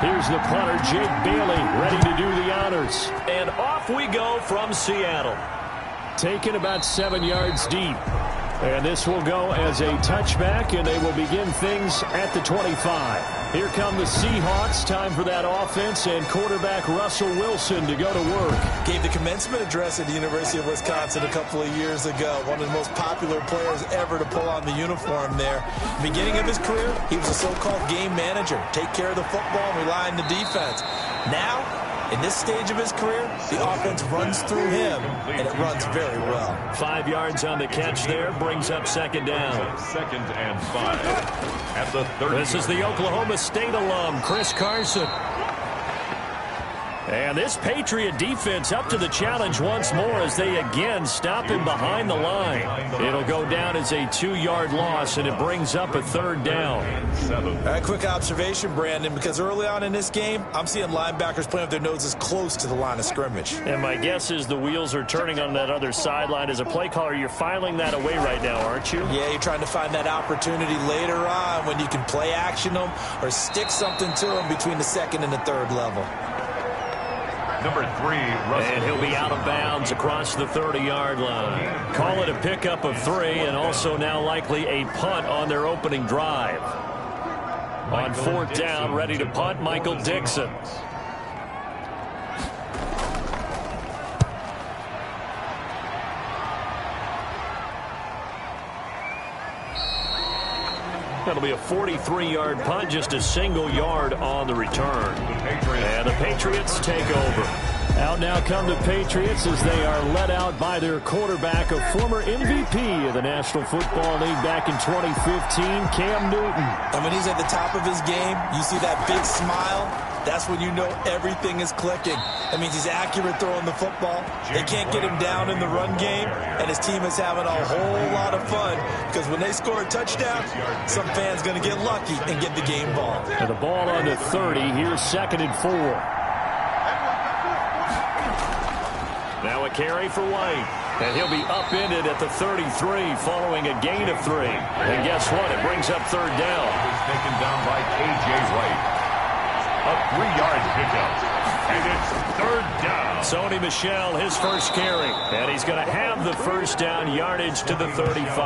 Here's the punter, Jake Bailey, ready to do the honors. And off we go from Seattle. Taken about 7 yards deep. And this will go as a touchback, and they will begin things at the 25. Here come the Seahawks. Time for that offense, and quarterback Russell Wilson to go to work. Gave the commencement address at the University of Wisconsin a couple of years ago. One of the most popular players ever to pull on the uniform there. Beginning of his career, he was a so-called game manager. Take care of the football and rely on the defense. Now, in this stage of his career, the offense runs through him, and it runs very well. 5 yards on the catch there, brings up second down. 2nd and 5 at the 30. This is the Oklahoma State alum, Chris Carson. And this Patriot defense up to the challenge once more as they again stop him behind the line. It'll go down as a 2-yard loss, and it brings up a 3rd down. Quick observation, Brandon, because early on in this game, I'm seeing linebackers playing with their noses close to the line of scrimmage. And my guess is the wheels are turning on that other sideline. As a play caller, you're filing that away right now, aren't you? Yeah, you're trying to find that opportunity later on when you can play action them or stick something to them between the 2nd and the 3rd level. Number 3, Russell. And he'll be out of bounds across the 30-yard line. Call it a pickup of 3, and also now likely a punt on their opening drive. On 4th down, ready to punt, Michael Dixon. That'll be a 43-yard punt, just a single yard on the return. And the Patriots take over. Out now come the Patriots as they are led out by their quarterback, a former MVP of the National Football League back in 2015, Cam Newton. And when he's at the top of his game, you see that big smile. That's when you know everything is clicking. That means he's accurate throwing the football. They can't get him down in the run game, and his team is having a whole lot of fun because when they score a touchdown, some fan's going to get lucky and get the game ball. And the ball on the 30. Here's 2nd and 4. Now a carry for White. And he'll be upended at the 33 following a gain of 3. And guess what? It brings up 3rd down. It was taken down by K.J. White. A 3-yard pickup. And it's 3rd down. Sony Michel, his first carry. And he's going to have the first down, yardage to the 35.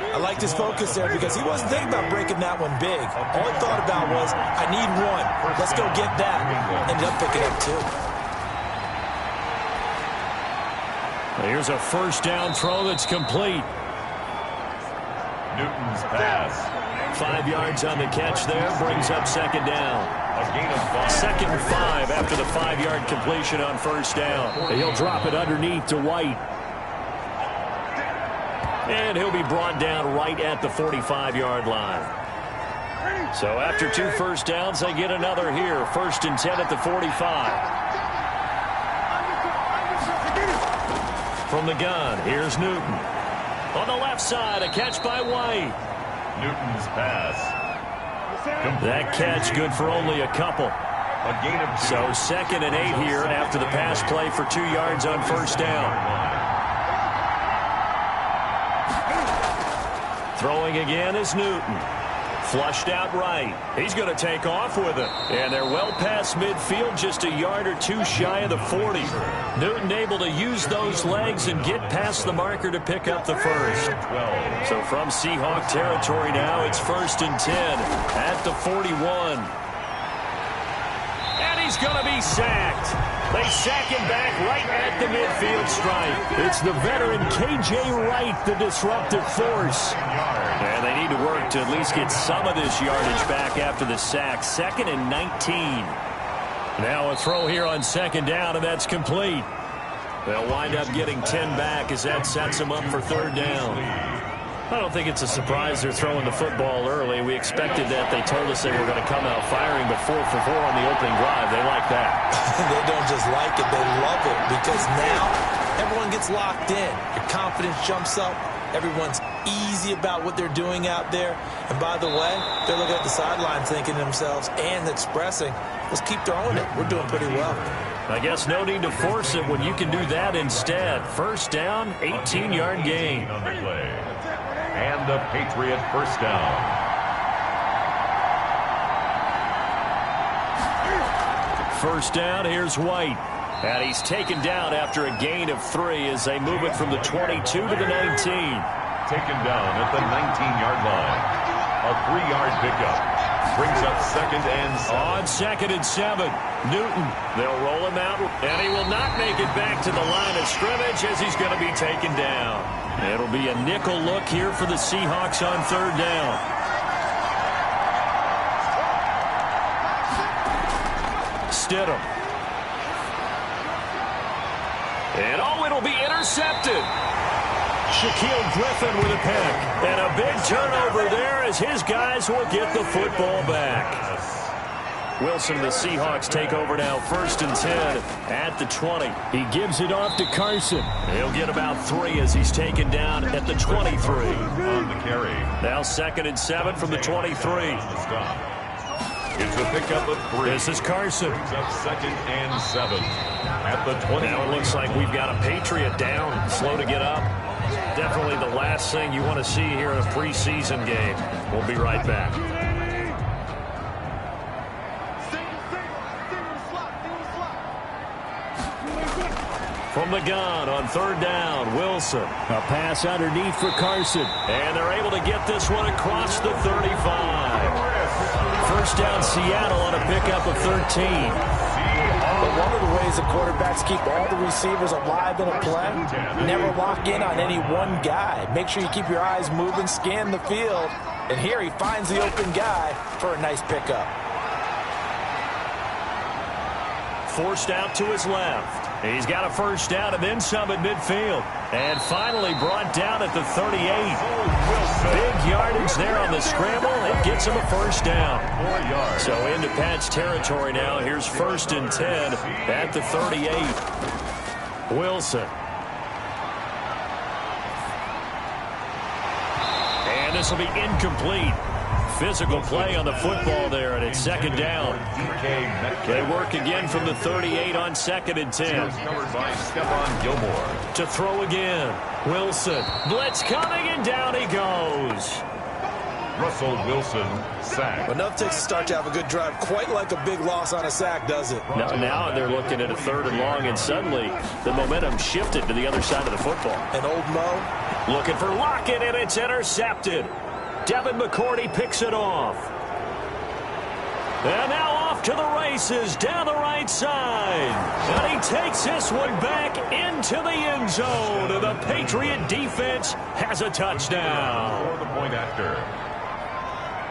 I liked his focus there because he wasn't thinking about breaking that one big. All he thought about was, I need 1. Let's go get that. Ended up picking up 2. Here's a first down throw that's complete. Newton's pass. 5 yards on the catch there, brings up 2nd down. A gain of 5. 2nd and 5 after the 5-yard completion on first down. He'll drop it underneath to White. And he'll be brought down right at the 45-yard line. So after 2 first downs, they get another here. 1st and 10 at the 45. From the gun, here's Newton. On the left side, a catch by White. Newton's pass. That catch good for only a couple. A gain of 2. So 2nd and 8 here after the pass play for 2 yards on first down. Throwing again is Newton. Flushed out right. He's going to take off with it. And they're well past midfield, just a yard or 2 shy of the 40. Newton able to use those legs and get past the marker to pick up the first. So from Seahawk territory now, it's 1st and 10 at the 41. And he's going to be sacked. They sack him back right at the midfield stripe. It's the veteran K.J. Wright, the disruptive force. And they need to work to at least get some of this yardage back after the sack. 2nd and 19. Now a throw here on 2nd down, and that's complete. They'll wind up getting 10 back as that sets them up for 3rd down. I don't think it's a surprise they're throwing the football early. We expected that. They told us they were going to come out firing, but 4 for 4 on the opening drive. They like that. They don't just like it, they love it, because now everyone gets locked in. Your confidence jumps up. Everyone's easy about what they're doing out there. And by the way, they're looking at the sideline thinking to themselves and expressing, let's keep throwing it. We're doing pretty well. I guess no need to force it when you can do that instead. First down, 18-yard gain. And the Patriot first down. first down. Here's White. And he's taken down after a gain of 3 as they move it from the 22 to the 19. Taken down at the 19-yard line. A 3-yard pickup. Brings up 2nd and 7. On 2nd and 7, Newton. They'll roll him out, and he will not make it back to the line of scrimmage as he's going to be taken down. It'll be a nickel look here for the Seahawks on 3rd down. Stidham. And it'll be intercepted. Shaquille Griffin with a pick. And a big turnover there as his guys will get the football back. Wilson, the Seahawks take over now 1st and 10 at the 20. He gives it off to Carson. He'll get about 3 as he's taken down at the 23. On the carry. Now 2nd and 7 from the 23. It's a pickup of 3. This is Carson. Brings up 2nd and 7 at the 20. Now it looks like we've got a Patriot down, slow to get up. Definitely the last thing you want to see here in a preseason game. We'll be right back. From the gun on 3rd down, Wilson. A pass underneath for Carson. And they're able to get this one across the 35. First down, Seattle on a pickup of 13. But one of the ways the quarterbacks keep all the receivers alive in a play, never lock in on any one guy. Make sure you keep your eyes moving, scan the field. And here he finds the open guy for a nice pickup. Forced out to his left. He's got a first down and then some at midfield. And finally brought down at the 38. Big yardage there on the scramble. It gets him a first down. 4 yards. So into Pat's territory now. Here's 1st and 10 at the 38. Wilson. And this will be incomplete. Physical play on the football there, and it's 2nd down. They work again from the 38 on 2nd and 10. Covered by Stephon Gilmore. To throw again. Wilson. Blitz coming, and down he goes. Russell Wilson, sack. Enough takes a start to have a good drive. Quite like a big loss on a sack, does it? Now they're looking at a 3rd and long, and suddenly the momentum shifted to the other side of the football. And old Mo looking for Lockett, and it's intercepted. Devin McCourty picks it off. And now off to the races down the right side. And he takes this one back into the end zone. And the Patriot defense has a touchdown. For the point after.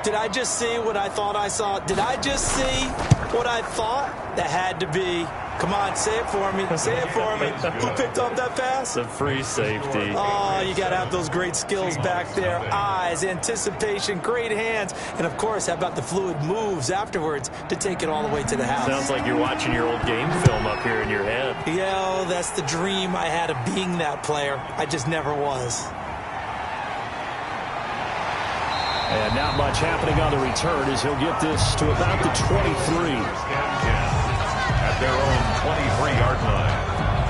Did I just see what I thought I saw? Did I just see what I thought? That had to be. Come on, say it for me. Say it for me. Who picked up that pass? The free safety. Oh, you got to have those great skills back there. Eyes, anticipation, great hands. And, of course, how about the fluid moves afterwards to take it all the way to the house? Sounds like you're watching your old game film up here in your head. Yeah, that's the dream I had of being that player. I just never was. And not much happening on the return as he'll get this to about the 23. At their own 23-yard line.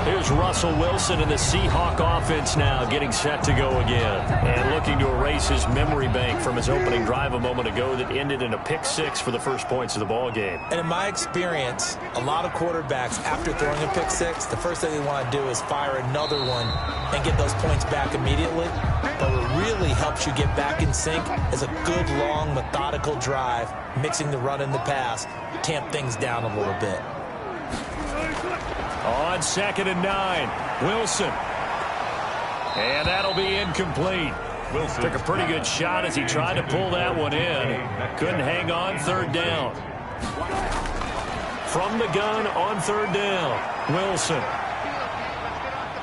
Here's Russell Wilson and the Seahawk offense now getting set to go again. And looking to erase his memory bank from his opening drive a moment ago that ended in a pick 6 for the first points of the ball game. And in my experience, a lot of quarterbacks, after throwing a pick 6, the first thing they want to do is fire another one and get those points back immediately. But what really helps you get back in sync is a good, long, methodical drive, mixing the run and the pass, tamp things down a little bit. On 2nd and 9, Wilson. And that'll be incomplete. Wilson took a pretty good shot as he tried to pull that one in. Couldn't hang on. 3rd down. From the gun on 3rd down, Wilson.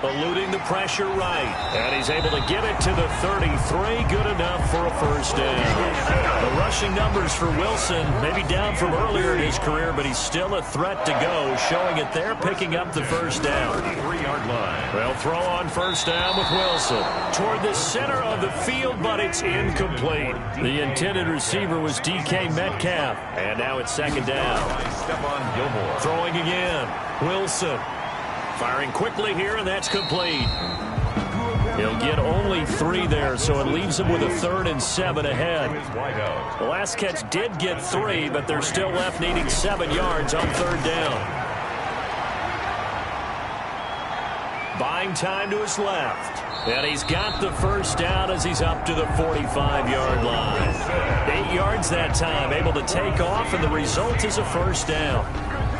Eluding the pressure right. And he's able to get it to the 33. Good enough for a first down. The rushing numbers for Wilson maybe down from earlier in his career, but he's still a threat to go, showing it there, picking up the first down. 3-yard line. They'll throw on first down with Wilson. Toward the center of the field, but it's incomplete. The intended receiver was DK Metcalf. And now it's 2nd down. Stephon Gilmore. Throwing again. Wilson. Firing quickly here, and that's complete. He'll get only 3 there, so it leaves him with a 3rd and 7 ahead. The last catch did get 3, but they're still left needing 7 yards on 3rd down. Buying time to his left. And he's got the first down as he's up to the 45-yard line. 8 yards that time, able to take off, and the result is a first down.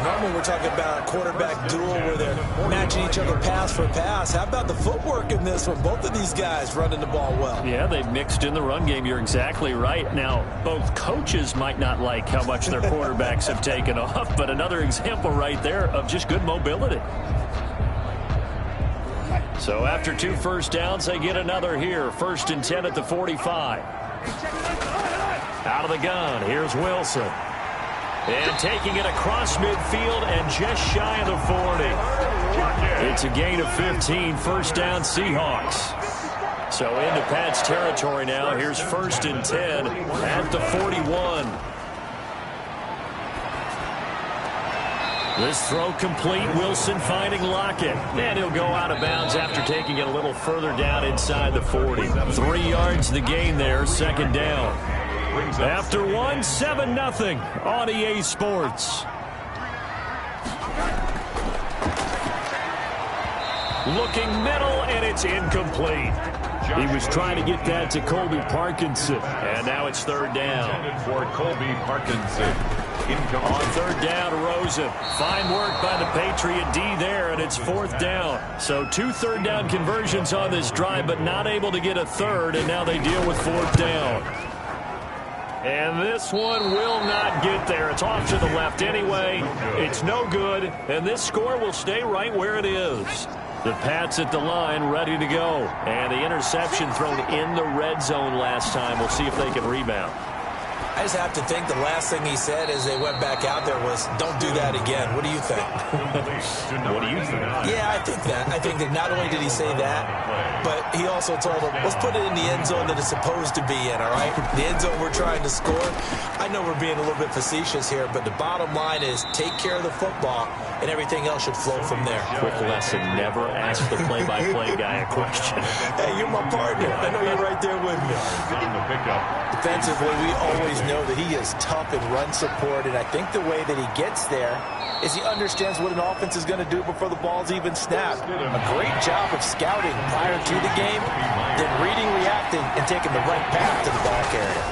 Normally we're talking about a quarterback duel where they're matching each other pass for pass. How about the footwork in this one? Both of these guys running the ball well. Yeah, they've mixed in the run game. You're exactly right. Now, both coaches might not like how much their quarterbacks have taken off, but another example right there of just good mobility. So after 2 first downs, they get another here. 1st and 10 at the 45. Out of the gun, here's Wilson. And taking it across midfield and just shy of the 40. It's a gain of 15, first down Seahawks. So into Pat's territory now. Here's 1st and 10 at the 41. This throw complete. Wilson finding Lockett. And he'll go out of bounds after taking it a little further down inside the 40. 3 yards the gain there, 2nd down. After 1, 7-0 on EA Sports. Looking middle, and it's incomplete. He was trying to get that to Colby Parkinson. And now it's 3rd down. For Colby Parkinson. On 3rd down, Rosen. Fine work by the Patriot D there, and it's 4th down. So 2 3rd down conversions on this drive, but not able to get a 3rd, and now they deal with 4th down. And this one will not get there. It's off to the left anyway. It's no good, and this score will stay right where it is. The Pats at the line, ready to go. And the interception thrown in the red zone last time. We'll see if they can rebound. I just have to think the last thing he said as they went back out there was, don't do that again. What do you think? What do you think? Yeah, I think that. I think that not only did he say that, but he also told them, let's put it in the end zone that it's supposed to be in, all right? The end zone we're trying to score. I know we're being a little bit facetious here, but the bottom line is take care of the football, and everything else should flow from there. Quick lesson, never ask the play-by-play guy a question. Hey, you're my partner. I know you're right there with me. Defensively, we always know that he is tough in run support, and I think the way that he gets there is he understands what an offense is going to do before the ball's even snapped. A great job of scouting prior to the game, then reading, reacting, and taking the right path to the ball carrier.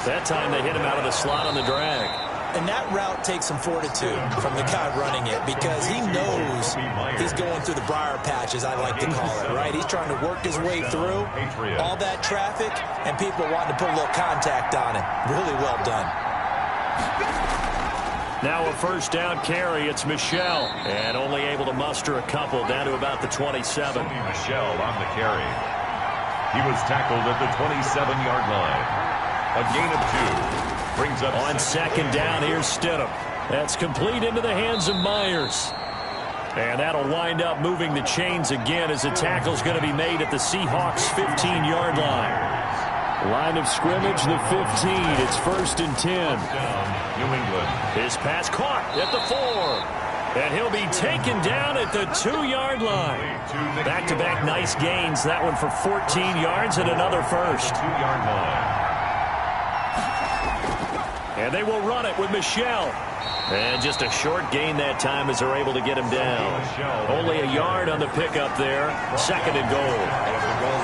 That time they hit him out of the slot on the drag. And that route takes some fortitude from the guy running it because he knows he's going through the briar patch, as I like to call it, right? He's trying to work his way through all that traffic and people wanting to put a little contact on him. Really well done. Now a first down carry. It's Michel. And only able to muster a couple down to about the 27. Michel on the carry. He was tackled at the 27-yard line. A gain of 2. Brings up on 2nd down, here's Stidham. That's complete into the hands of Myers. And that'll wind up moving the chains again as the tackle's going to be made at the Seahawks' 15-yard line. Line of scrimmage, the 15. It's 1st and 10. New England. His pass caught at the 4. And he'll be taken down at the 2-yard line. Back-to-back nice gains. That one for 14 yards and another first. 2-yard line. And they will run it with Michel. And just a short gain that time as they're able to get him down. Only a yard on the pickup there. 2nd and goal.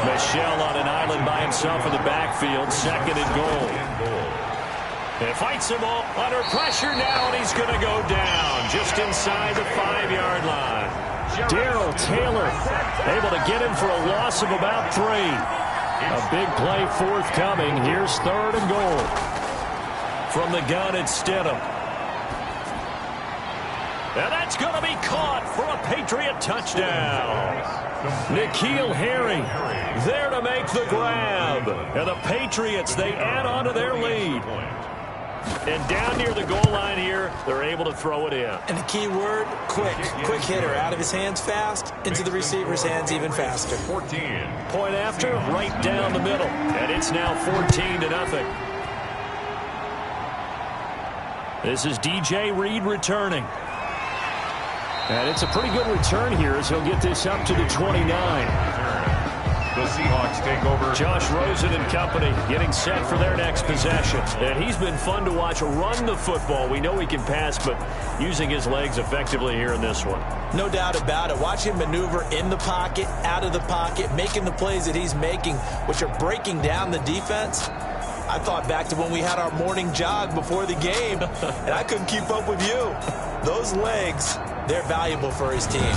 Michel on an island by himself in the backfield. 2nd and goal. And fights him all under pressure now, and he's going to go down just inside the 5-yard line. Darrell Taylor able to get him for a loss of about 3. A big play forthcoming. Here's 3rd and goal. From the gun, it's Stidham. And that's going to be caught for a Patriot touchdown. N'Keal Harry there to make the grab. And the Patriots, they add on to their lead. And down near the goal line here, they're able to throw it in. And the key word, quick. Quick hitter. Out of his hands fast, into the receiver's hands even faster. 14. Point after, right down the middle. And it's now 14-0. This is DJ Reed returning. And it's a pretty good return here as he'll get this up to the 29. The Seahawks take over. Josh Rosen and company getting set for their next possession. And he's been fun to watch run the football. We know he can pass, but using his legs effectively here in this one. No doubt about it. Watch him maneuver in the pocket, out of the pocket, making the plays that he's making, which are breaking down the defense. I thought back to when we had our morning jog before the game, and I couldn't keep up with you. Those legs, they're valuable for his team.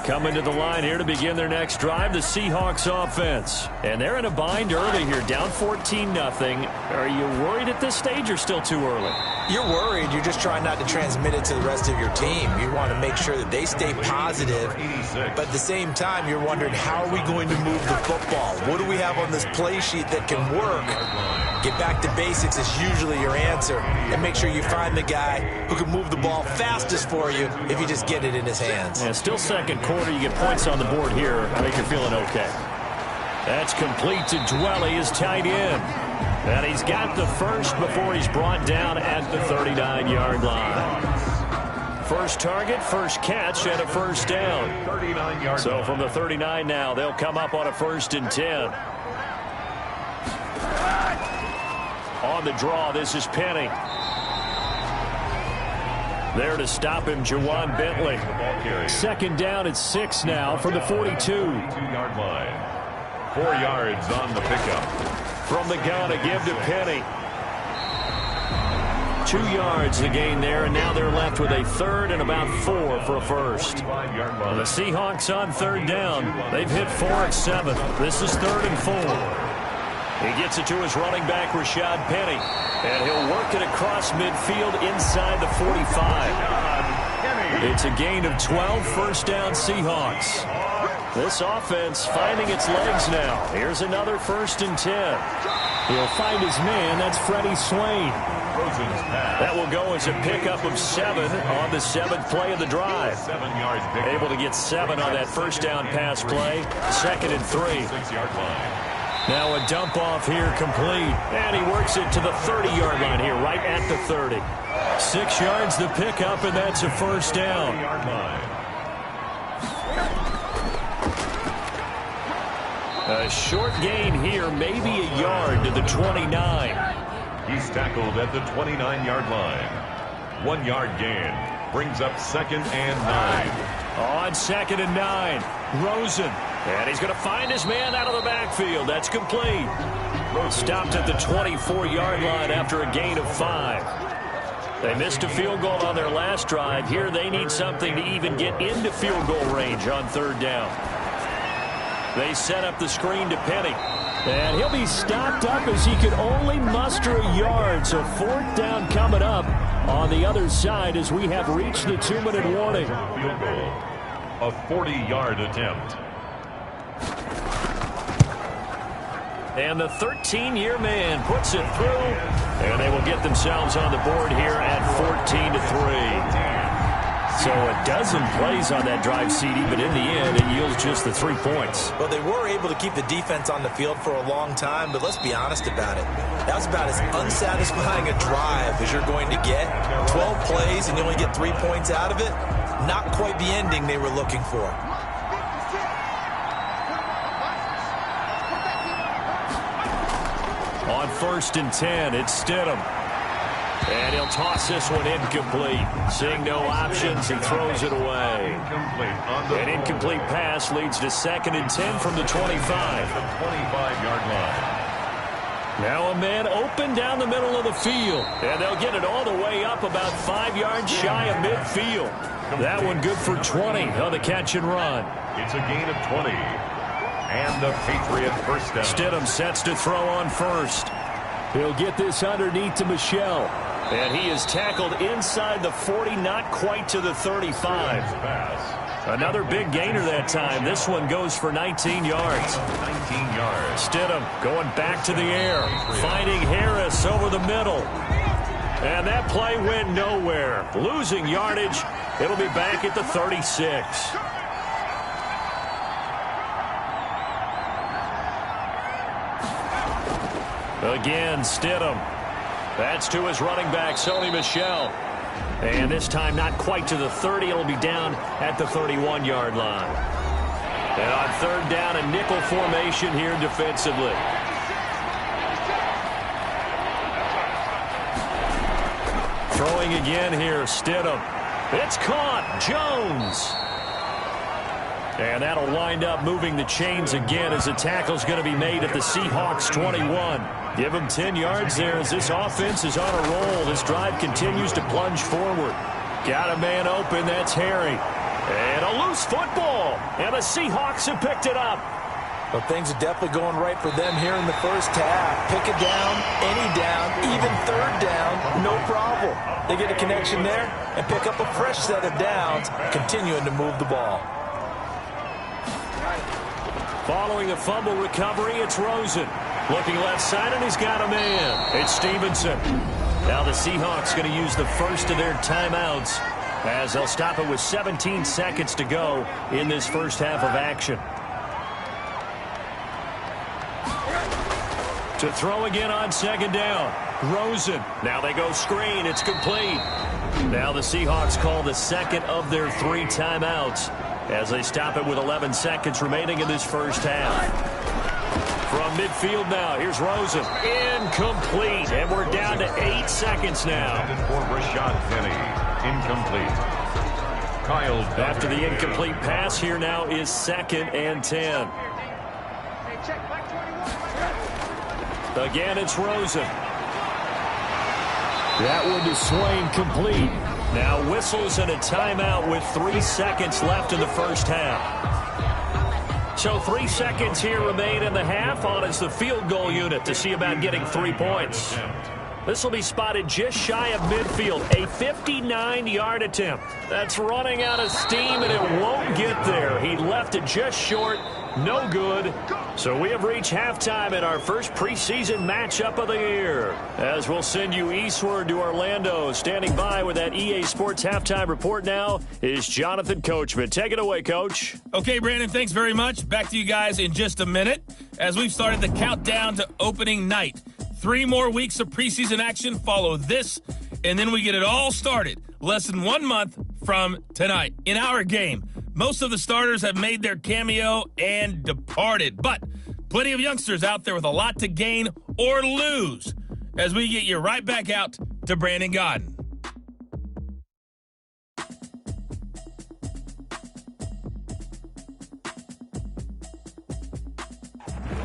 Coming to the line here to begin their next drive, the Seahawks offense. And they're in a bind early here, down 14-0. Are you worried at this stage or still too early? You're worried. You're just trying not to transmit it to the rest of your team. You want to make sure that they stay positive. But at the same time, you're wondering, how are we going to move the football? What do we have on this play sheet that can work? Get back to basics is usually your answer. And make sure you find the guy who can move the ball fastest for you if you just get it in his hands. Yeah, still second quarter. You get points on the board here. I think you're feeling okay. That's complete to Dwelly, his tight end. And he's got the first before he's brought down at the 39-yard line. First target, first catch, and a first down. 39-yard So from the 39 now, they'll come up on a 1st and 10. On the draw, this is Penny. There to stop him, Jawan Bentley. Second down at 6 now from the 42. 42-yard line. 4 yards on the pickup. From the gun, a give to Penny. 2 yards the gain there, and now they're left with a 3rd and about 4 for a first. The Seahawks on 3rd down. They've hit 4 and 7. This is 3rd and 4. He gets it to his running back, Rashad Penny. And he'll work it across midfield inside the 45. It's a gain of 12, first down Seahawks. This offense finding its legs now. Here's another 1st and 10. He'll find his man. That's Freddie Swain. That will go as a pickup of 7 on the 7th play of the drive. 7 yards. Able to get 7 on that first down pass play. 2nd and 3. 6-yard line. Now a dump off here complete. And he works it to the 30-yard line here, right at the 30. 6 yards the pickup, and that's a first down. 30-yard line. A short gain here, maybe a yard to the 29. He's tackled at the 29-yard line. 1 yard gain. Brings up 2nd and 9. On 2nd and 9, Rosen. And he's going to find his man out of the backfield. That's complete. Stopped at the 24-yard line after a gain of 5. They missed a field goal on their last drive. Here they need something to even get into field goal range on 3rd down. They set up the screen to Penny. And he'll be stopped up as he could only muster a yard. So 4th down coming up on the other side as we have reached the 2-minute warning. Field goal. A 40-yard attempt. And the 13-year man puts it through. And they will get themselves on the board here at 14-3. So a dozen plays on that drive, CD, but in the end, it yields just the 3 points. Well, they were able to keep the defense on the field for a long time, but let's be honest about it. That was about as unsatisfying a drive as you're going to get. 12 plays and you only get 3 points out of it. Not quite the ending they were looking for. On 1st and 10, it's Stidham. And he'll toss this one incomplete. Seeing no options, he throws it away. An incomplete pass leads to 2nd and 10 from the 25. 25-yard line. Now a man open down the middle of the field. And they'll get it all the way up about 5 yards shy of midfield. That one good for 20 on the catch and run. It's a gain of 20. And the Patriot first down. Stidham sets to throw on 1st. He'll get this underneath to Michelle. And he is tackled inside the 40, not quite to the 35. Another big gainer that time. This one goes for 19 yards. 19 yards. Stidham going back to the air. Finding Harris over the middle. And that play went nowhere. Losing yardage. It'll be back at the 36. Again, Stidham. That's to his running back, Sony Michel. And this time not quite to the 30. It'll be down at the 31-yard line. And on third down, a nickel formation here defensively. Throwing again here, Stidham. It's caught. Jones. And that'll wind up moving the chains again as the tackle's going to be made at the Seahawks 21. Give them 10 yards there as this offense is on a roll. This drive continues to plunge forward. Got a man open. That's Harry. And a loose football. And the Seahawks have picked it up. Well, things are definitely going right for them here in the first half. Pick it down, any down, even third down, no problem. They get a connection there and pick up a fresh set of downs, continuing to move the ball. Following a fumble recovery, it's Rosen. Looking left side, and he's got a man. It's Stevenson. Now the Seahawks going to use the first of their timeouts as they'll stop it with 17 seconds to go in this first half of action. To throw again on second down. Rosen. Now they go screen. It's complete. Now the Seahawks call the second of their 3 timeouts as they stop it with 11 seconds remaining in this first half. From midfield now, here's Rosen. Incomplete. And we're down to 8 seconds now. For Rashad Penny. Incomplete. Kyle. After the incomplete pass, here now is 2nd and 10. Again, it's Rosen. That one to Swain, complete. Now whistles and a timeout with 3 seconds left in the first half. So 3 seconds here remain in the half on as the field goal unit to see about getting 3 points. This will be spotted just shy of midfield. A 59-yard attempt. That's running out of steam, and it won't get there. He left it just short. No good. So we have reached halftime in our first preseason matchup of the year. As we'll send you eastward to Orlando. Standing by with that EA Sports halftime report now is Jonathan Coachman. Take it away, Coach. Okay, Brandon, thanks very much. Back to you guys in just a minute as we've started the countdown to opening night. 3 more weeks of preseason action follow this, and then we get it all started less than 1 month from tonight. In our game, most of the starters have made their cameo and departed, but plenty of youngsters out there with a lot to gain or lose as we get you right back out to Brandon Godden.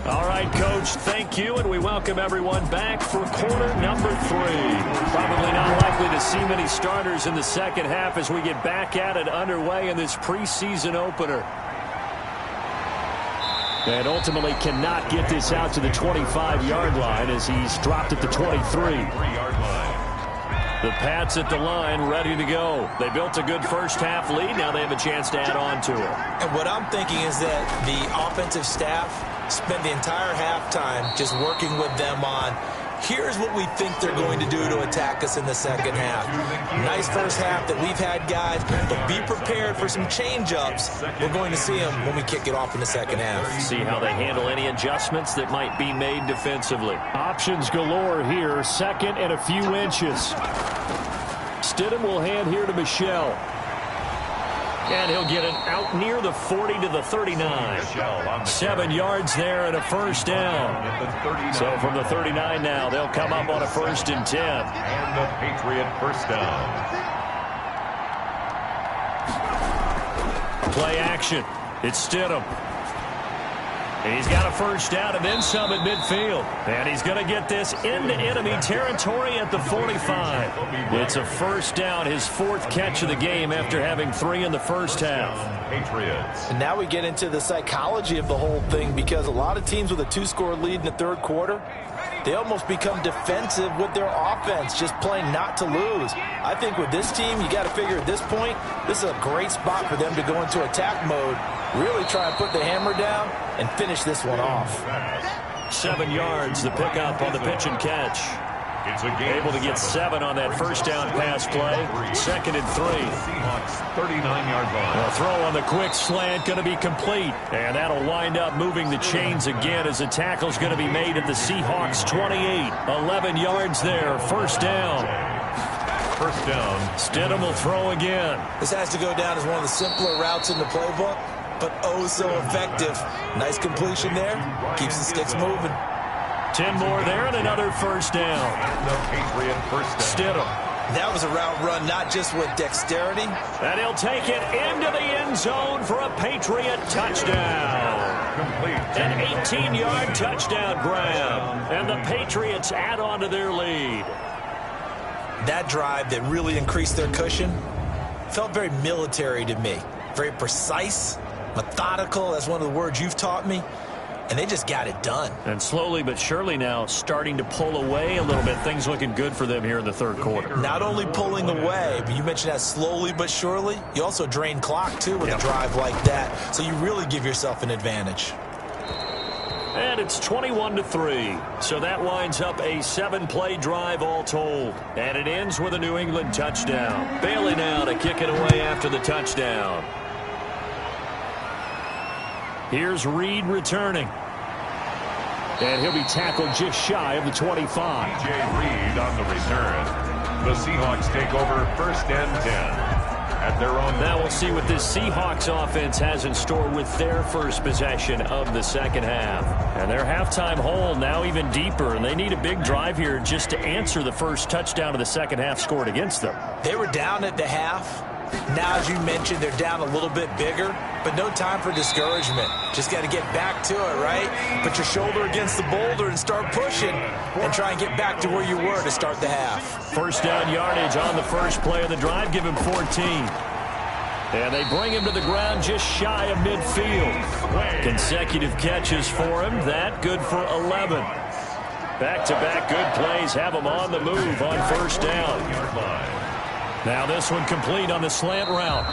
All right, Coach, thank you, and we welcome everyone back for quarter number 3. Probably not likely to see many starters in the second half as we get back at it underway in this preseason opener. And ultimately cannot get this out to the 25-yard line as he's dropped at the 23. The Pats at the line, ready to go. They built a good first half lead. Now they have a chance to add on to it. And what I'm thinking is that the offensive staff spent the entire halftime just working with them on, here's what we think they're going to do to attack us in the second half. Nice first half that we've had, guys, but be prepared for some change-ups. We're going to see them when we kick it off in the second half. See how they handle any adjustments that might be made defensively. Options galore here, 2nd and a few inches. Stidham will hand here to Michelle. And he'll get it out near the 40 to the 39. 7 yards there and a first down. So from the 39 now, they'll come up on a 1st and 10. And the Patriot first down. Play action. It's Stidham. He's got a first down and then some at midfield. And he's going to get this into enemy territory at the 45. It's a first down, his 4th catch of the game after having 3 in the first half. Patriots. And now we get into the psychology of the whole thing, because a lot of teams with a 2-score lead in the third quarter, they almost become defensive with their offense, just playing not to lose. I think with this team, you got to figure at this point, this is a great spot for them to go into attack mode, really try and put the hammer down and finish this one off. 7 yards, the pickup on the pitch and catch. It's a game Able to get 7 on that first down pass play. 2nd and 3. Seahawks 39-yard line. A throw on the quick slant going to be complete. And that'll wind up moving the chains again as the tackle's going to be made at the Seahawks 28. 11 yards there. First down. First down. Stidham will throw again. This has to go down as one of the simpler routes in the playbook. but oh so effective. Nice completion there. Keeps the sticks moving. 10 more there and another first down. The Patriot first down. Stidham. That was a route run, not just with dexterity. And he'll take it into the end zone for a Patriot touchdown. Complete. An 18-yard touchdown grab. And the Patriots add on to their lead. That drive that really increased their cushion felt very military to me. Very precise, methodical. That's one of the words you've taught me. And they just got it done. And slowly but surely now starting to pull away a little bit. Things looking good for them here in the third quarter. Not only pulling away, but you mentioned that slowly but surely. You also drain clock, too, with a drive like that. So you really give yourself an advantage. And it's 21-3. So that winds up a 7-play drive all told. And it ends with a New England touchdown. Bailey now to kick it away after the touchdown. Here's Reed returning. And he'll be tackled just shy of the 25. DJ Reed on the return. The Seahawks take over first and 10 at their own. Now we'll see what this Seahawks offense has in store with their first possession of the second half. And their halftime hole now even deeper, and they need a big drive here just to answer the first touchdown of the second half scored against them. They were down at the half. Now, as you mentioned, they're down a little bit bigger, but no time for discouragement. Just got to get back to it, right? Put your shoulder against the boulder and start pushing and try and get back to where you were to start the half. First down yardage on the first play of the drive. Give him 14. And they bring him to the ground just shy of midfield. Consecutive catches for him. That good for 11. Back-to-back good plays have him on the move on first down. Now this one complete on the slant route.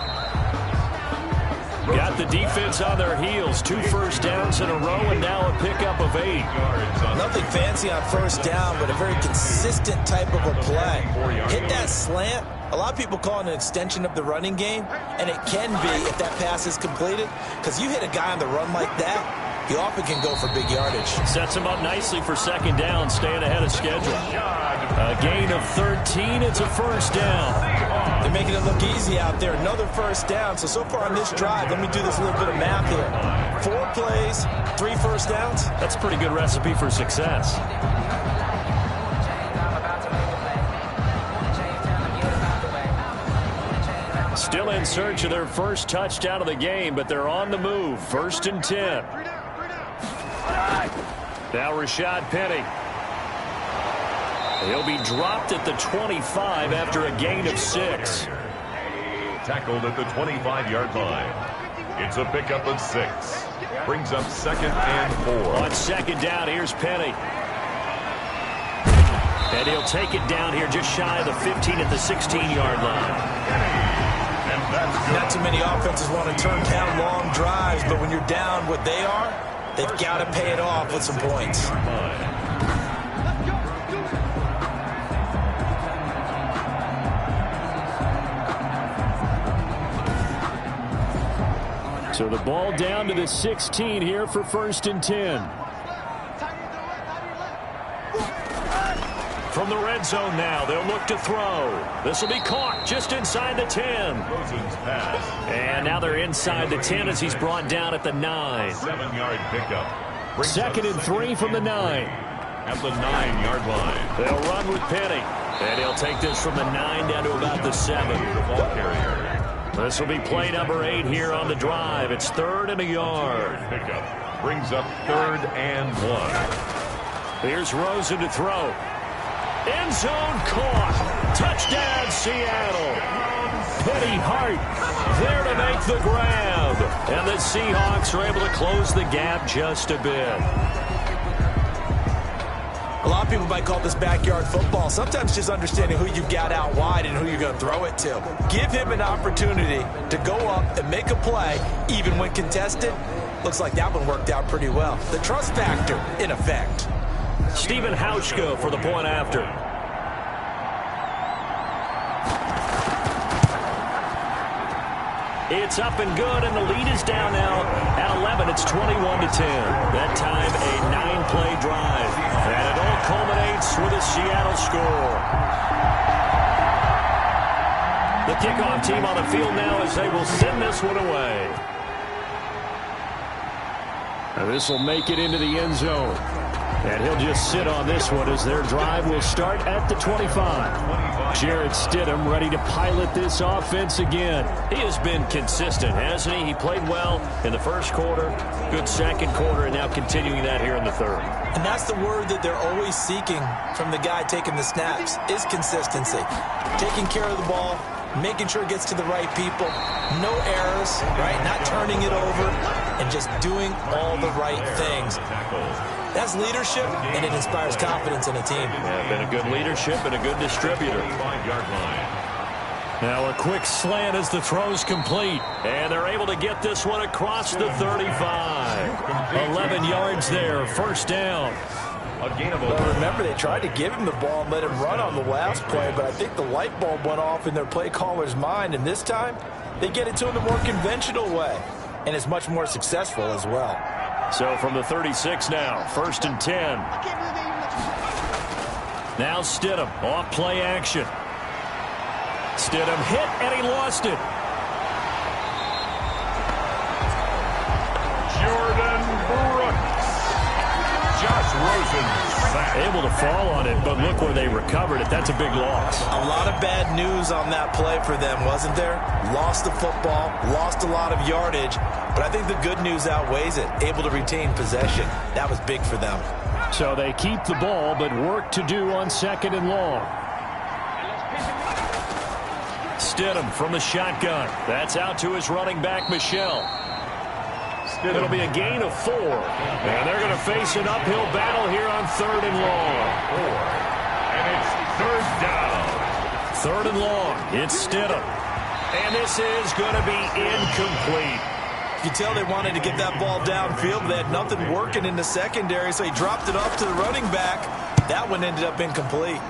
Got the defense on their heels. 2 first downs in a row and now a pickup of 8. Nothing fancy on first down, but a very consistent type of a play. Hit that slant. A lot of people call it an extension of the running game, and it can be if that pass is completed, because you hit a guy on the run like that, he often can go for big yardage. Sets him up nicely for second down, staying ahead of schedule. A gain of 13. It's a first down. They're making it look easy out there. Another first down. So far on this drive, let me do this little bit of math here. 4 plays, 3 first downs. That's a pretty good recipe for success. Still in search of their first touchdown of the game, but they're on the move. First and 10. Now Rashad Penny. He'll be dropped at the 25 after a gain of 6. Tackled at the 25-yard line. It's a pickup of 6. Brings up second and 4. On second down, here's Penny. And he'll take it down here just shy of the 15 at the 16-yard line. And that's good. Not too many offenses want to turn down long drives, but when you're down what they are, they've got to pay it off with some points. So the ball down to the 16 here for first and 10. From the red zone now, they'll look to throw. This will be caught just inside the 10. Rosen's pass. And now they're inside the 10 as he's brought down at the 9. 7-yard pickup. Brings Second up and 3 from the 9. At the 9-yard line. They'll run with Penny. And he'll take this from the 9 down to about the 7. The ball carrier. This will be play number 8 here on the drive. It's 3rd and a yard. Pickup. Brings up 3rd and 1. Here's Rosen to throw. End zone caught. Touchdown, Seattle. Penny Hart there to make the grab. And the Seahawks are able to close the gap just a bit. A lot of people might call this backyard football. Sometimes just understanding who you've got out wide and who you're going to throw it to. Give him an opportunity to go up and make a play, even when contested. Looks like that one worked out pretty well. The trust factor, in effect. Stephen Hauschka for the point after. It's up and good, and the lead is down now at 11. It's 21-10. That time a 9-play drive. And it all culminates with a Seattle score. The kickoff team on the field now as they will send this one away. This will make it into the end zone. And he'll just sit on this one as their drive will start at the 25. Jarrett Stidham ready to pilot this offense again. He has been consistent, hasn't he? He played well in the first quarter, good second quarter, and now continuing that here in the third. And that's the word that they're always seeking from the guy taking the snaps, is consistency. Taking care of the ball, making sure it gets to the right people, no errors, right? Not turning it over, and just doing all the right things. That's leadership, and it inspires confidence in a team. Yeah, been a good leadership and a good distributor. Now a quick slant as the throw's complete. And they're able to get this one across the 35. 11 yards there, first down. But remember, they tried to give him the ball and let him run on the last play, but I think the light bulb went off in their play caller's mind, and this time they get it to him the more conventional way, and it's much more successful as well. So from the 36 now, first and 10. Now Stidham, off play action. Stidham hit, and he lost it. Jordan Brooks. Josh Rosen sack. Able to fall on it, but look where they recovered it. That's a big loss. A lot of bad news on that play for them, wasn't there? Lost the football, lost a lot of yardage, but I think the good news outweighs it. Able to retain possession. That was big for them. So they keep the ball, but work to do on second and long. Stidham from the shotgun. That's out to his running back, Michel. It'll be a gain of 4. And they're going to face an uphill battle here on third and long. And it's third down. Third and long. It's Stidham. And this is going to be incomplete. You can tell they wanted to get that ball downfield, but they had nothing working in the secondary, so he dropped it off to the running back. That one ended up incomplete.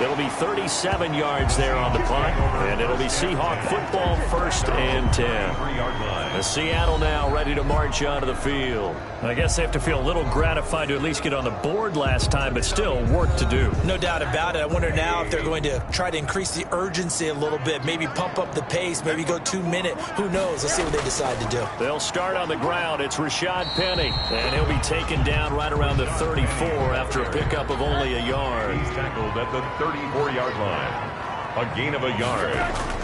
It'll be 37 yards there on the punt, and it'll be Seahawk football, first and 10. Seattle now ready to march onto the field. I guess they have to feel a little gratified to at least get on the board last time, but still work to do. No doubt about it. I wonder now if they're going to try to increase the urgency a little bit, maybe pump up the pace, maybe go 2-minute. Who knows? Let's see what they decide to do. They'll start on the ground. It's Rashad Penny, and he'll be taken down right around the 34 after a pickup of only a yard. He's tackled at the 34-yard line. A gain of a yard.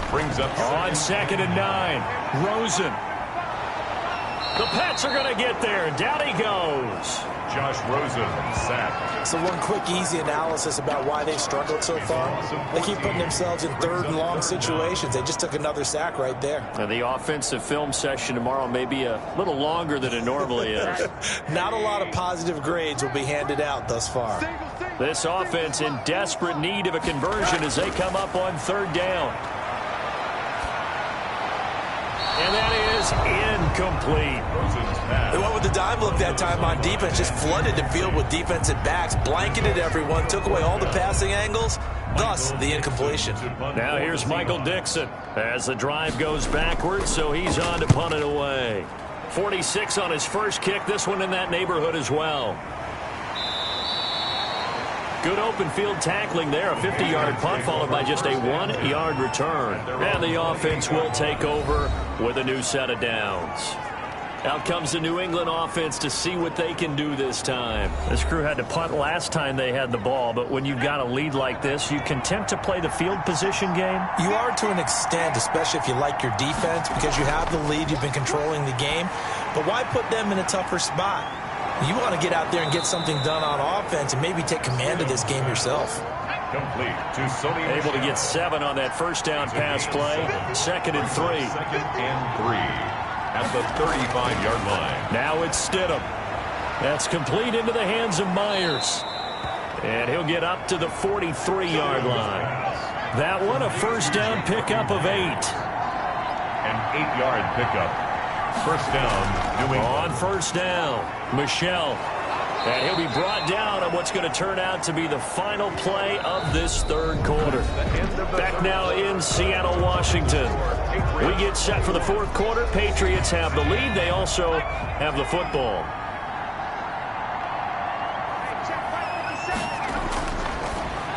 Brings up on second and 9. Rosen. The Pats are going to get there. Down he goes. Josh Rosen sacked. So one quick, easy analysis about why they struggled so far. They keep putting themselves in third and long situations. They just took another sack right there. And the offensive film session tomorrow may be a little longer than it normally is. Not a lot of positive grades will be handed out thus far. This offense in desperate need of a conversion as they come up on third down. And that is incomplete. They went with the dime look that time on defense, just flooded the field with defensive backs, blanketed everyone, took away all the passing angles, thus the incompletion. Now here's Michael Dixon as the drive goes backwards, so he's on to punt it away. 46 on his first kick, this one in that neighborhood as well. Good open field tackling there. A 50-yard punt followed by just a 1-yard return. And the offense will take over with a new set of downs. Out comes the New England offense to see what they can do this time. This crew had to punt last time they had the ball, but when you've got a lead like this, you content to play the field position game? You are to an extent, especially if you like your defense, because you have the lead, you've been controlling the game. But why put them in a tougher spot? You want to get out there and get something done on offense and maybe take command of this game yourself. Complete to Sony. Able to get 7 on that first down pass play. Second and 3. Second and 3 at the 35-yard line. Now it's Stidham. That's complete into the hands of Myers. And he'll get up to the 43-yard line. That one a first down pickup of 8. An 8-yard pickup. First down, New England. On first down, Michel. And he'll be brought down on what's going to turn out to be the final play of this third quarter. Back now in Seattle, Washington. We get set for the fourth quarter. Patriots have the lead. They also have the football.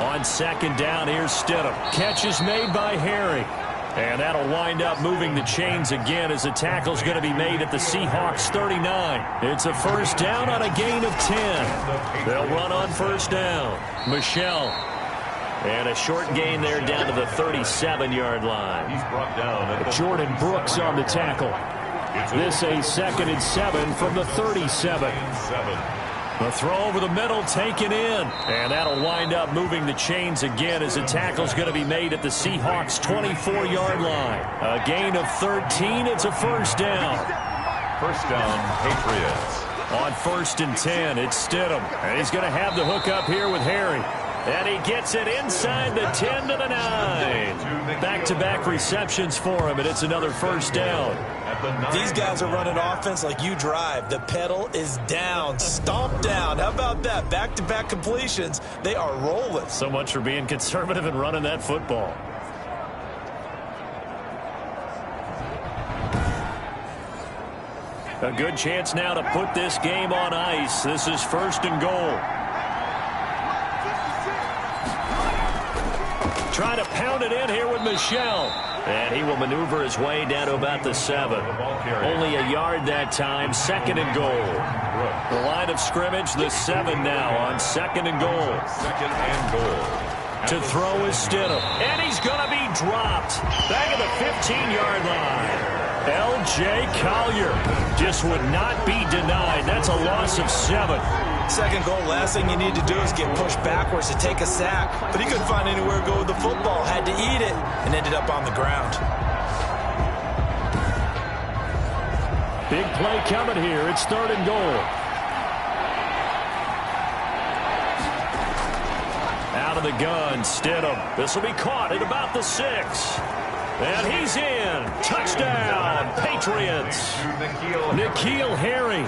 On second down, here's Stidham. Catch is made by Harry. And that'll wind up moving the chains again as the tackle's going to be made at the Seahawks 39. It's a first down on a gain of 10. They'll run on first down. Michelle. And a short gain there down to the 37-yard line. He's brought down at Jordan Brooks on the tackle. This a 2nd and 7 from the 37. The throw over the middle taken in. And that'll wind up moving the chains again as the tackle's going to be made at the Seahawks 24-yard line. A gain of 13. It's a first down. First down, Patriots. On 1st and 10, it's Stidham. And he's going to have the hook up here with Harry. And he gets it inside the 10 to the 9. Back-to-back receptions for him, and it's another first down. These guys are running offense like you drive. The pedal is down, stomp down. How about that? Back-to-back completions. They are rolling. So much for being conservative and running that football. A good chance now to put this game on ice. This is 1st and goal. Trying to pound it in here with Michelle. And he will maneuver his way down to about the 7. Only a yard that time. 2nd and goal. The line of scrimmage, the 7 now on 2nd and goal. 2nd and goal. To throw is Stidham. And he's going to be dropped. Back at the 15-yard line. L.J. Collier just would not be denied. That's a loss of 7. 2nd goal, last thing you need to do is get pushed backwards to take a sack. But he couldn't find anywhere to go with the football. Had to eat it and ended up on the ground. Big play coming here. It's 3rd and goal. Out of the gun, Stidham. This will be caught at about the 6. And he's in. Touchdown, Patriots. N'Keal Harry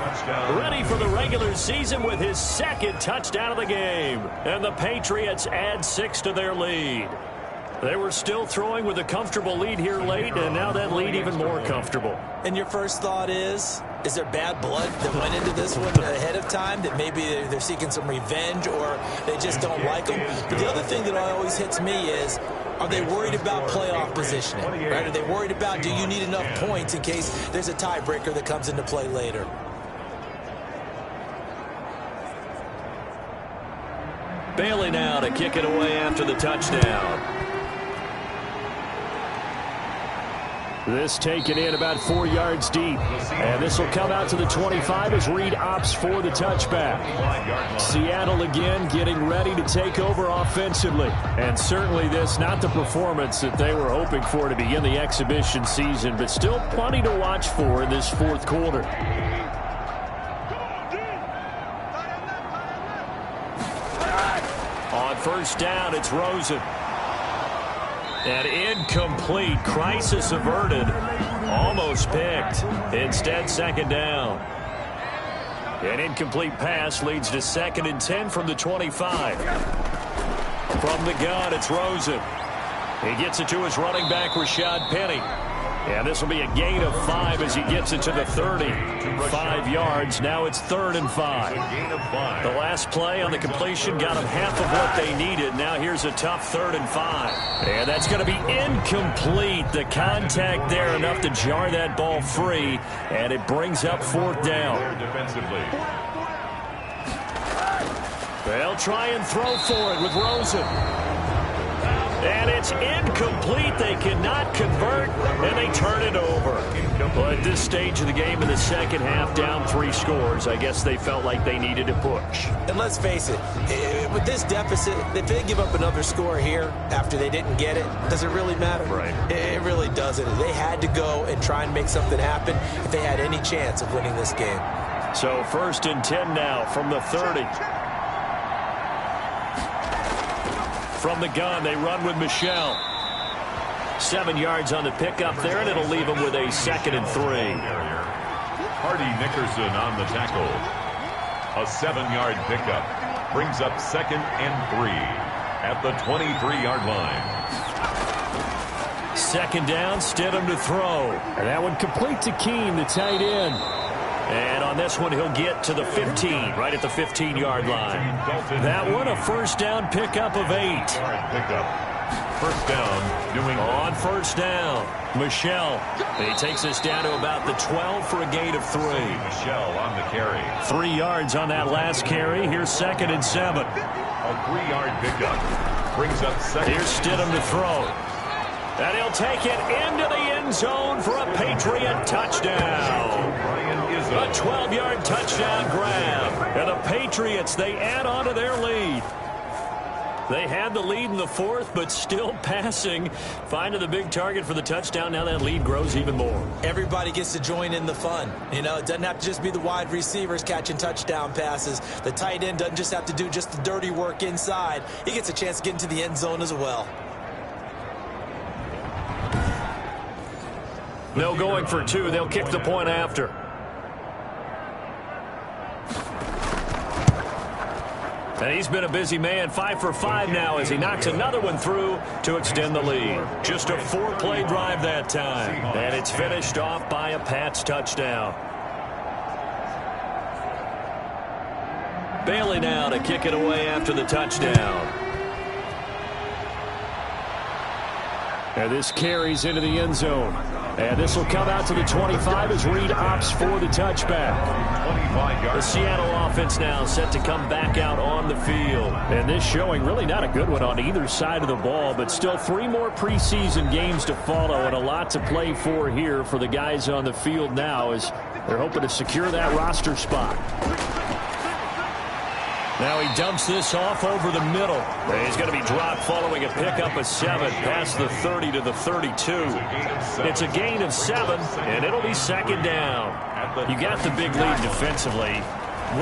ready for the regular season with his 2nd touchdown of the game. And the Patriots add 6 to their lead. They were still throwing with a comfortable lead here late, and now that lead even more comfortable. And your first thought is there bad blood that went into this one ahead of time, that maybe they're seeking some revenge or they just don't like them? But the other thing that always hits me is, are they worried about playoff positioning? Right? Are they worried about, do you need enough points in case there's a tiebreaker that comes into play later? Bailey now to kick it away after the touchdown. This taken in about 4 yards deep. And this will come out to the 25 as Reed opts for the touchback. Seattle again getting ready to take over offensively. And certainly this not the performance that they were hoping for to begin the exhibition season, but still plenty to watch for in this 4th quarter. On first down, it's Rosen. And incomplete. Crisis averted. Almost picked. Instead, 2nd down. An incomplete pass leads to 2nd and 10 from the 25. From the gun, it's Rosen. He gets it to his running back, Rashad Penny. And this will be a gain of 5 as he gets it to the 30. 5 yards. Now it's 3rd and 5. The last play on the completion got them half of what they needed. Now here's a tough 3rd and 5. And that's going to be incomplete. The contact there enough to jar that ball free. And it brings up 4th down. They'll try and throw for it with Rosen. And it's incomplete. They cannot convert, and they turn it over. Well, at this stage of the game in the second half, down 3 scores, I guess they felt like they needed to push. And let's face it, with this deficit, if they give up another score here after they didn't get it, does it really matter? Right. It really doesn't. They had to go and try and make something happen if they had any chance of winning this game. So 1st and 10 now from the 30. From the gun, they run with Michelle. 7 yards on the pickup there, and it'll leave them with a 2nd and 3. Hardy Nickerson on the tackle. A 7-yard pickup brings up 2nd and 3 at the 23-yard line. 2nd down, Stidham to throw. And that one complete to Keene, the tight end. And on this one, he'll get to the 15, right at the 15-yard line. That one, a 1st down pickup of 8. First down, New England. On first down, Michelle. And he takes us down to about the 12 for a gain of 3. Michelle on the carry. 3 yards on that last carry. Here's 2nd and 7. A 3-yard pickup. Brings up second. Here's Stidham to throw. And he'll take it into the end zone for a Patriot touchdown. A 12-yard touchdown grab. And the Patriots, they add on to their lead. They had the lead in the 4th, but still passing. Finding the big target for the touchdown. Now that lead grows even more. Everybody gets to join in the fun. You know, it doesn't have to just be the wide receivers catching touchdown passes. The tight end doesn't just have to do just the dirty work inside. He gets a chance to get into the end zone as well. No going for 2. They'll kick the point after. And he's been a busy man. 5 for 5 now as he knocks another one through to extend the lead. Just a 4-play drive that time. And it's finished off by a Pats touchdown. Bailey now to kick it away after the touchdown. And this carries into the end zone. And this will come out to the 25 as Reed opts for the touchback. The Seattle offense now set to come back out on the field. And this showing really not a good one on either side of the ball, but still 3 more preseason games to follow and a lot to play for here for the guys on the field now as they're hoping to secure that roster spot. Now he dumps this off over the middle. He's going to be dropped following a pickup of 7 past the 30 to the 32. It's a gain of 7, and it'll be 2nd down. You got the big lead defensively.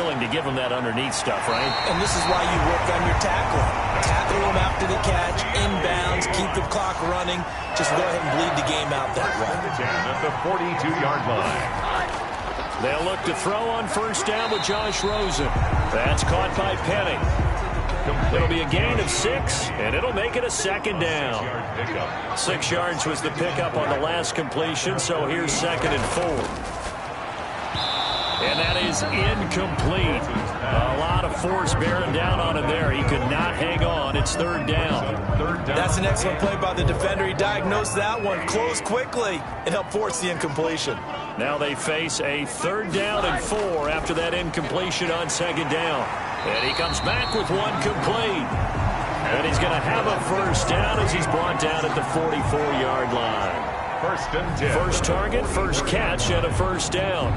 Willing to give him that underneath stuff, right? And this is why you work on your tackling. Tackle him after the catch, inbounds, keep the clock running. Just go ahead and bleed the game out that way. At the 42-yard line. They'll look to throw on first down with Josh Rosen. That's caught by Penny. It'll be a gain of 6, and it'll make it a 2nd down. 6 yards was the pickup on the last completion, so here's 2nd and 4. And that is incomplete. A lot of force bearing down on him there. He could not hang on. It's 3rd down. That's an excellent play by the defender. He diagnosed that one, closed quickly, and helped force the incompletion. Now they face a 3rd down and 4 after that incompletion on 2nd down. And he comes back with one complete. And he's going to have a first down as he's brought down at the 44-yard line. 1st and 10. First target, first catch, and a first down.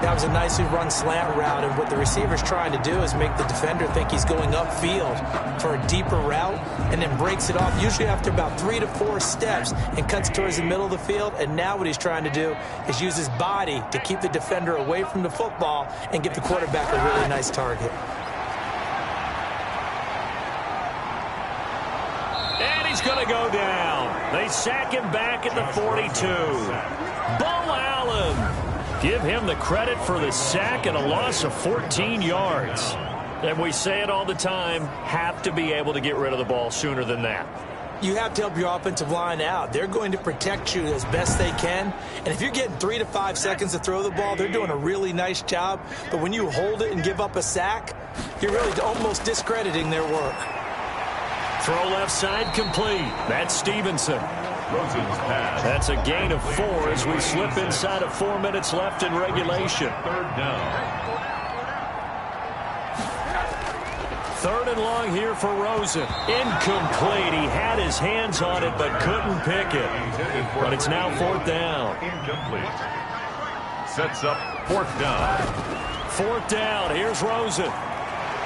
That was a nicely run slant route, and what the receiver's trying to do is make the defender think he's going upfield for a deeper route and then breaks it off, usually after about 3 to 4 steps, and cuts towards the middle of the field. And now what he's trying to do is use his body to keep the defender away from the football and give the quarterback a really nice target. And he's going to go down. They sack him back at the 42. Bo Allen. Give him the credit for the sack and a loss of 14 yards. And we say it all the time, have to be able to get rid of the ball sooner than that. You have to help your offensive line out. They're going to protect you as best they can. And if you're getting 3 to 5 seconds to throw the ball, they're doing a really nice job. But when you hold it and give up a sack, you're really almost discrediting their work. Throw left side complete. That's Stevenson. Rosen's pass. That's a gain of 4 as we slip inside of 4 minutes left in regulation. 3rd down. 3rd and long here for Rosen. Incomplete. He had his hands on it but couldn't pick it. But it's now 4th down. Incomplete. Sets up 4th down. 4th down. Here's Rosen.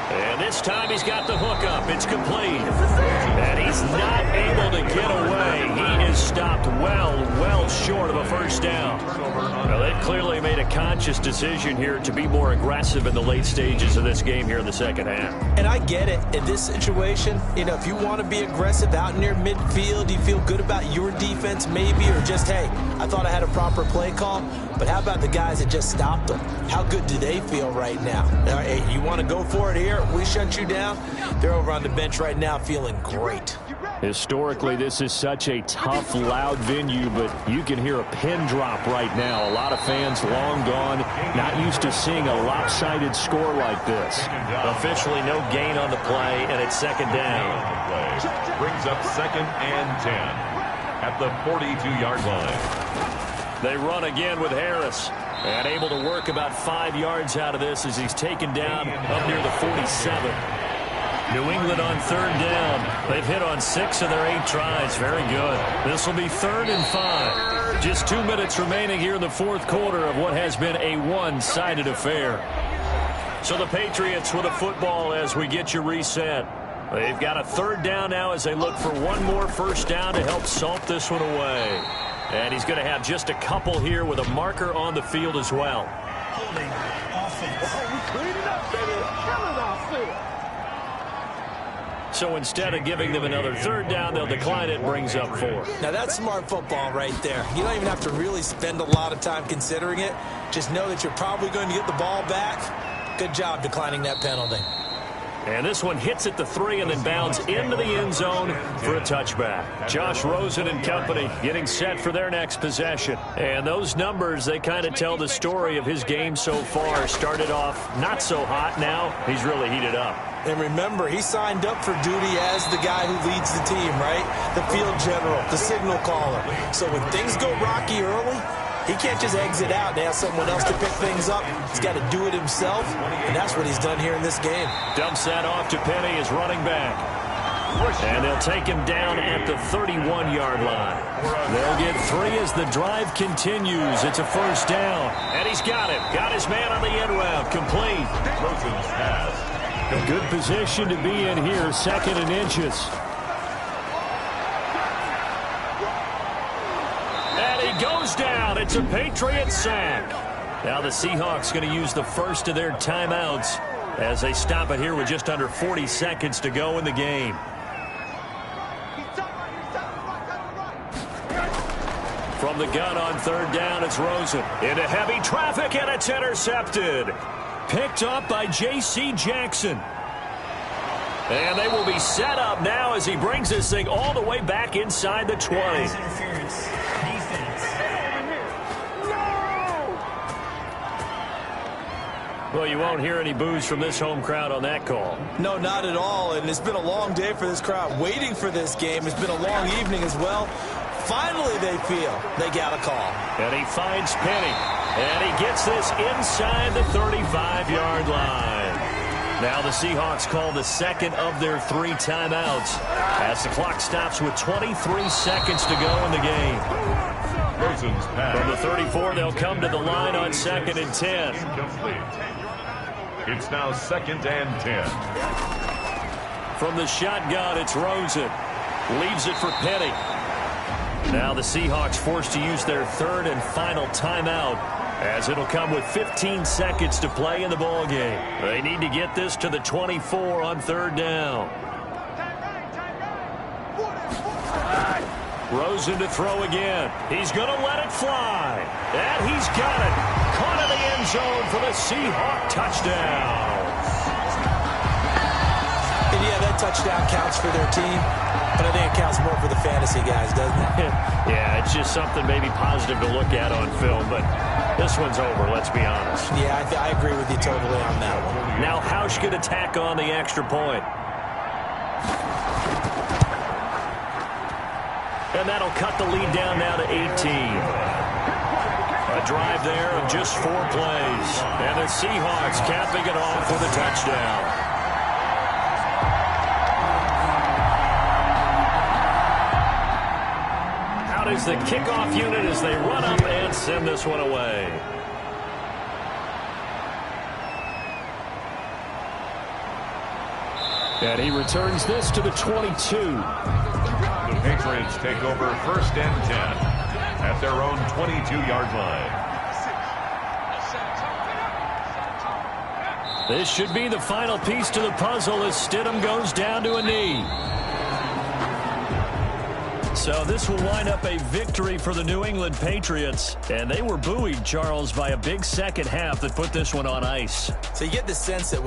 And this time he's got the hookup. It's complete. And he's not able to get away. He is stopped well short of a first down. Well, they clearly made a conscious decision here to be more aggressive in the late stages of this game here in the second half. And I get it. In this situation, you know, if you want to be aggressive out near midfield, you feel good about your defense maybe, or just, hey, I thought I had a proper play call. But how about the guys that just stopped them? How good do they feel right now? Hey, you want to go for it here? We shut you down. They're over on the bench right now feeling great. Historically, this is such a tough, loud venue, but you can hear a pin drop right now. A lot of fans long gone, not used to seeing a lopsided score like this. Officially no gain on the play, and it's second down. Brings up 2nd and 10 at the 42-yard line. They run again with Harris. And able to work about 5 yards out of this as he's taken down up near the 47. New England on 3rd down. They've hit on 6 of their 8 tries. Very good. This will be 3rd and 5. Just 2 minutes remaining here in the 4th quarter of what has been a one-sided affair. So the Patriots with a football as we get you reset. They've got a 3rd down now as they look for one more first down to help salt this one away. And he's going to have just a couple here with a marker on the field as well. Holding offense. So instead of giving them another 3rd down, they'll decline it, brings up 4. Now that's smart football right there. You don't even have to really spend a lot of time considering it. Just know that you're probably going to get the ball back. Good job declining that penalty. And this one hits at the 3 and then bounds into the end zone for a touchback. Josh Rosen and company getting set for their next possession. And those numbers, they kind of tell the story of his game so far. Started off not so hot. Now he's really heated up. And remember, he signed up for duty as the guy who leads the team, right? The field general, the signal caller. So when things go rocky early, he can't just exit out and ask someone else to pick things up. He's got to do it himself, and that's what he's done here in this game. Dumps that off to Penny, his running back. And they'll take him down at the 31-yard line. They'll get 3 as the drive continues. It's a first down. And he's got it. Got his man on the end route. Complete. Rosen's pass. A good position to be in here, 2nd and inches. Goes down. It's a Patriot sack. Now the Seahawks going to use the first of their timeouts as they stop it here with just under 40 seconds to go in the game. From the gun on 3rd down, it's Rosen. Into heavy traffic, and it's intercepted. Picked up by J.C. Jackson. And they will be set up now as he brings this thing all the way back inside the 20. Interference. Well, you won't hear any boos from this home crowd on that call. No, not at all. And it's been a long day for this crowd waiting for this game. It's been a long evening as well. Finally, they feel they got a call. And he finds Penny. And he gets this inside the 35-yard line. Now the Seahawks call the 2nd of their 3 timeouts as the clock stops with 23 seconds to go in the game. Rosen's pass. From the 34, they'll come to the line on 2nd and 10. Incomplete. It's now 2nd and 10. From the shotgun, it's Rosen. Leaves it for Penny. Now the Seahawks forced to use their 3rd and final timeout as it'll come with 15 seconds to play in the ball game. They need to get this to the 24 on 3rd down. Rosen to throw again. He's going to let it fly. And he's got it. Caught in the end zone for the Seahawk touchdown. And yeah, that touchdown counts for their team, but I think it counts more for the fantasy guys, doesn't it? Yeah, it's just something maybe positive to look at on film, but this one's over, let's be honest. Yeah, I agree with you totally on that one. Now Hausch could attack on the extra point. And that'll cut the lead down now to 18. A drive there of just 4 plays. And the Seahawks capping it off with a touchdown. Out is the kickoff unit as they run up and send this one away. And he returns this to the 22. The Patriots take over 1st and 10 at their own 22-yard line. This should be the final piece to the puzzle as Stidham goes down to a knee. So this will wind up a victory for the New England Patriots. And they were buoyed, Charles, by a big second half that put this one on ice. So you get the sense that